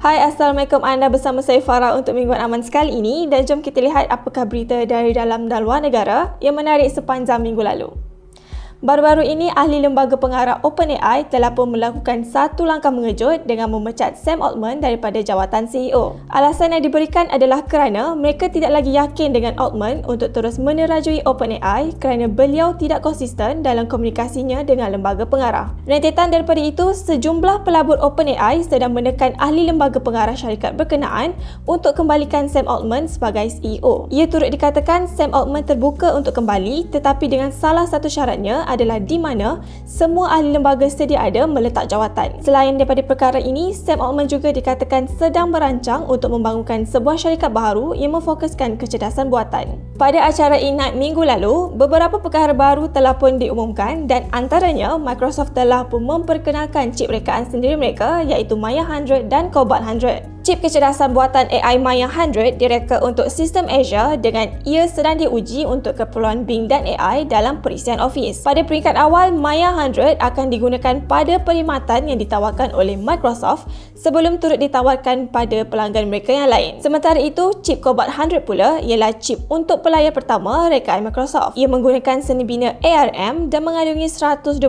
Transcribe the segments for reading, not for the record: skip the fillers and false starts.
Hai, Assalamualaikum. Anda bersama saya Farah untuk Mingguan Aman sekali ini dan jom kita lihat apakah berita dari dalam dan luar negara yang menarik sepanjang minggu lalu. Baru-baru ini, ahli lembaga pengarah OpenAI telah pun melakukan satu langkah mengejut dengan memecat Sam Altman daripada jawatan CEO. Alasan yang diberikan adalah kerana mereka tidak lagi yakin dengan Altman untuk terus menerajui OpenAI kerana beliau tidak konsisten dalam komunikasinya dengan lembaga pengarah. Rentetan daripada itu, sejumlah pelabur OpenAI sedang menekan ahli lembaga pengarah syarikat berkenaan untuk kembalikan Sam Altman sebagai CEO. Ia turut dikatakan Sam Altman terbuka untuk kembali, tetapi dengan salah satu syaratnya adalah di mana semua ahli lembaga sedia ada meletak jawatan. Selain daripada perkara ini, Sam Altman juga dikatakan sedang merancang untuk membangunkan sebuah syarikat baru yang memfokuskan kecerdasan buatan. Pada acara Ignite minggu lalu, beberapa perkara baru telah pun diumumkan dan antaranya Microsoft telah pun memperkenalkan chip rekaan sendiri mereka iaitu Maya 100 dan Cobalt 100. Chip kecerdasan buatan AI Maya 100 direka untuk sistem Azure dengan ia sedang diuji untuk keperluan Bing dan AI dalam perisian Office. Pada peringkat awal, Maya 100 akan digunakan pada perkhidmatan yang ditawarkan oleh Microsoft sebelum turut ditawarkan pada pelanggan mereka yang lain. Sementara itu, chip Cobalt 100 pula ialah chip untuk pelayar pertama rekaan Microsoft. Ia menggunakan seni bina ARM dan mengandungi 128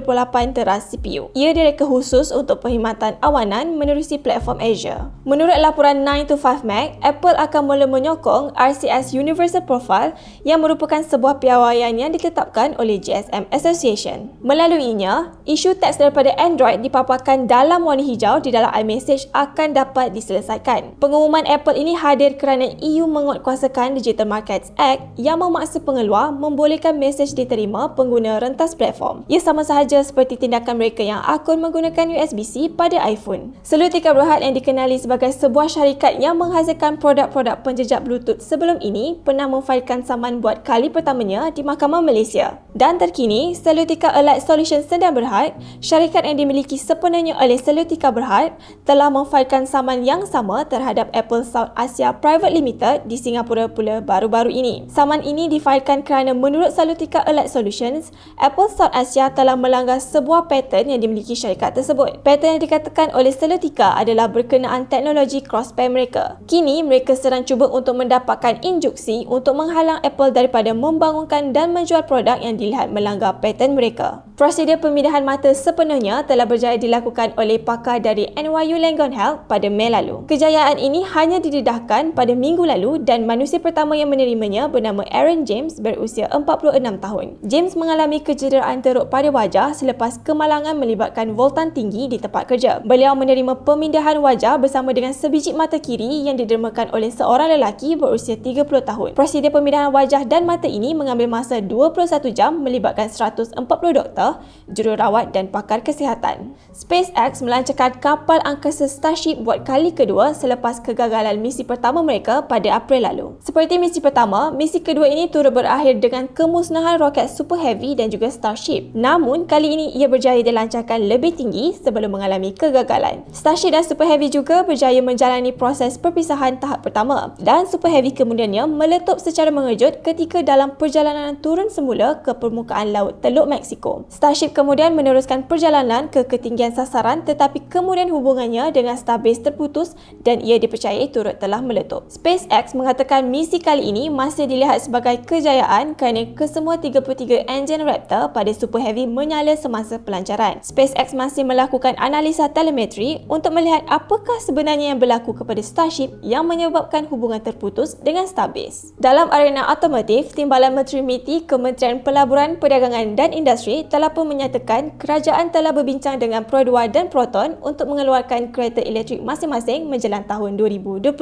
teras CPU. Ia direka khusus untuk perkhidmatan awanan menerusi platform Azure. Menurut laporan 9 to 5 Mac, Apple akan mula menyokong RCS Universal Profile yang merupakan sebuah piawaian yang ditetapkan oleh GSM Association. Melaluinya, isu teks daripada Android dipaparkan dalam warna hijau di dalam iMessage akan dapat diselesaikan. Pengumuman Apple ini hadir kerana EU menguatkuasakan Digital Markets Act yang memaksa pengeluar membolehkan mesej diterima pengguna rentas platform. Ia sama sahaja seperti tindakan mereka yang akun menggunakan USB-C pada iPhone. Selutika Berhad yang dikenali sebagai sebuah syarikat yang menghasilkan produk-produk penjejak Bluetooth sebelum ini pernah memfailkan saman buat kali pertamanya di Mahkamah Malaysia. Dan terkini, Selutika Allied Solutions Sdn Bhd, syarikat yang dimiliki sepenuhnya oleh Selutika Berhad, telah memfailkan saman yang sama terhadap Apple South Asia Private Limited di Singapura pula baru-baru ini. Saman ini difailkan kerana menurut Selutika Allied Solutions, Apple South Asia telah melanggar sebuah paten yang dimiliki syarikat tersebut. Paten yang dikatakan oleh Selutika adalah berkenaan teknologi crosspair mereka. Kini, mereka sedang cuba untuk mendapatkan instruksi untuk menghalang Apple daripada membangunkan dan menjual produk yang dilihat melanggar paten mereka. Prosedur pemindahan mata sepenuhnya telah berjaya dilakukan oleh pakar dari NYU Langone Health pada Mei lalu. Kejayaan ini hanya didedahkan pada minggu lalu dan manusia pertama yang menerimanya bernama Aaron James berusia 46 tahun. James mengalami kecederaan teruk pada wajah selepas kemalangan melibatkan voltan tinggi di tempat kerja. Beliau menerima pemindahan wajah bersama dengan sebiji mata kiri yang didermakan oleh seorang lelaki berusia 30 tahun. Prosedur pemindahan wajah dan mata ini mengambil masa 21 jam melibatkan 140 doktor, jururawat dan pakar kesihatan. SpaceX melancarkan kapal angkasa Starship buat kali kedua selepas kegagalan misi pertama mereka pada April lalu. Seperti misi pertama, misi kedua ini turut berakhir dengan kemusnahan roket Super Heavy dan juga Starship. Namun, kali ini ia berjaya dilancarkan lebih tinggi sebelum mengalami kegagalan. Starship dan Super Heavy juga berjaya menjalani proses perpisahan tahap pertama dan Super Heavy kemudiannya meletup secara mengejut ketika dalam perjalanan turun semula ke permukaan laut Teluk Meksiko. Starship kemudian meneruskan perjalanan ke ketinggian sasaran tetapi kemudian hubungannya dengan starbase terputus dan ia dipercayai turut telah meletup. SpaceX mengatakan misi kali ini masih dilihat sebagai kejayaan kerana kesemua 33 enjin Raptor pada Super Heavy menyala semasa pelancaran. SpaceX masih melakukan analisa telemetri untuk melihat apakah sebenarnya yang berlaku kepada Starship yang menyebabkan hubungan terputus dengan starbase. Dalam arena otomotif, Timbalan Menteri MITI Kementerian Pelaburan, Perdagangan dan Industri telah pun menyatakan kerajaan telah berbincang dengan Pro 2 dan Proton untuk mengeluarkan kereta elektrik masing-masing menjelang tahun 2025.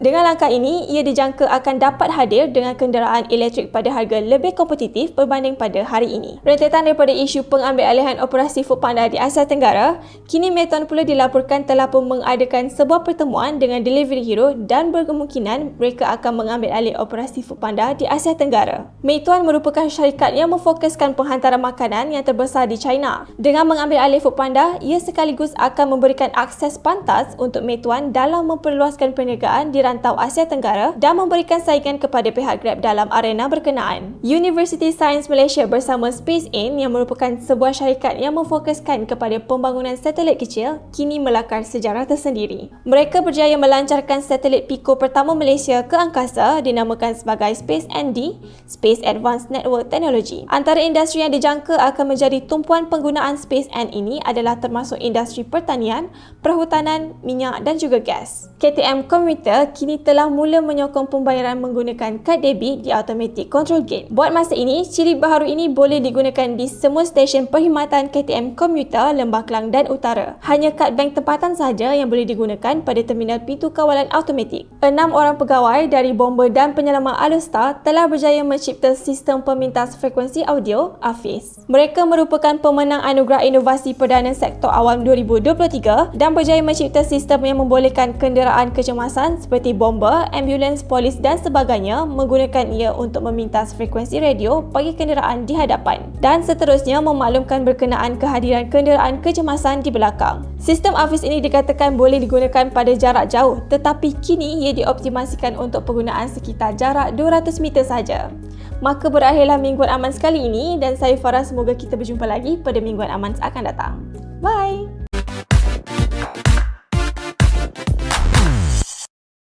Dengan langkah ini, ia dijangka akan dapat hadir dengan kenderaan elektrik pada harga lebih kompetitif berbanding pada hari ini. Rentetan daripada isu pengambilalihan operasi Foodpanda di Asia Tenggara, kini Meituan pula dilaporkan telah pun mengadakan sebuah pertemuan dengan Delivery Hero dan berkemungkinan mereka akan mengambil alih operasi Foodpanda di Asia Tenggara. Meituan merupakan syarikat yang memfokuskan penghantaran makanan yang terbesar di China. Dengan mengambil alih Foodpanda, ia sekaligus akan memberikan akses pantas untuk Meituan dalam memperluaskan perniagaan di rantau Asia Tenggara dan memberikan saingan kepada pihak Grab dalam arena berkenaan. University Science Malaysia bersama SpaceIn yang merupakan sebuah syarikat yang memfokuskan kepada pembangunan satelit kecil kini melakar sejarah tersendiri. Mereka berjaya melancarkan satelit Pico pertama Malaysia ke angkasa dinamakan sebagai SpaceND, Space Advanced Network Technology. Antara industri yang dijangka akan menjadi tumpuan penggunaan SpaceN ini adalah termasuk industri pertanian, perhutanan, minyak dan juga gas. KTM Commuter kini telah mula menyokong pembayaran menggunakan kad debit di automatic control gate. Buat masa ini, ciri baharu ini boleh digunakan di semua stesen perkhidmatan KTM Commuter Lembah Kelang dan Utara. Hanya kad bank tempatan sahaja yang boleh digunakan pada terminal pintu kawalan automatik. 6 orang pegawai dari bomba dan penyelamat Alustar telah berjaya mencipta sistem pemintas frekuensi audio AFIS. Mereka merupakan pemenang anugerah inovasi perdana sektor awam 2023 dan berjaya mencipta sistem yang membolehkan kenderaan kecemasan seperti bomba, ambulans, polis dan sebagainya menggunakan ia untuk memintas frekuensi radio bagi kenderaan di hadapan dan seterusnya memaklumkan berkenaan kehadiran kenderaan kecemasan di belakang. Sistem AFIS ini dikatakan boleh digunakan pada jarak jauh, tetapi kini ia dioptimasikan untuk penggunaan sekitar jarak 200 meter saja. Maka berakhirlah Mingguan Aman sekali ini dan saya Farah, semoga kita berjumpa lagi pada Mingguan Aman akan datang. Bye!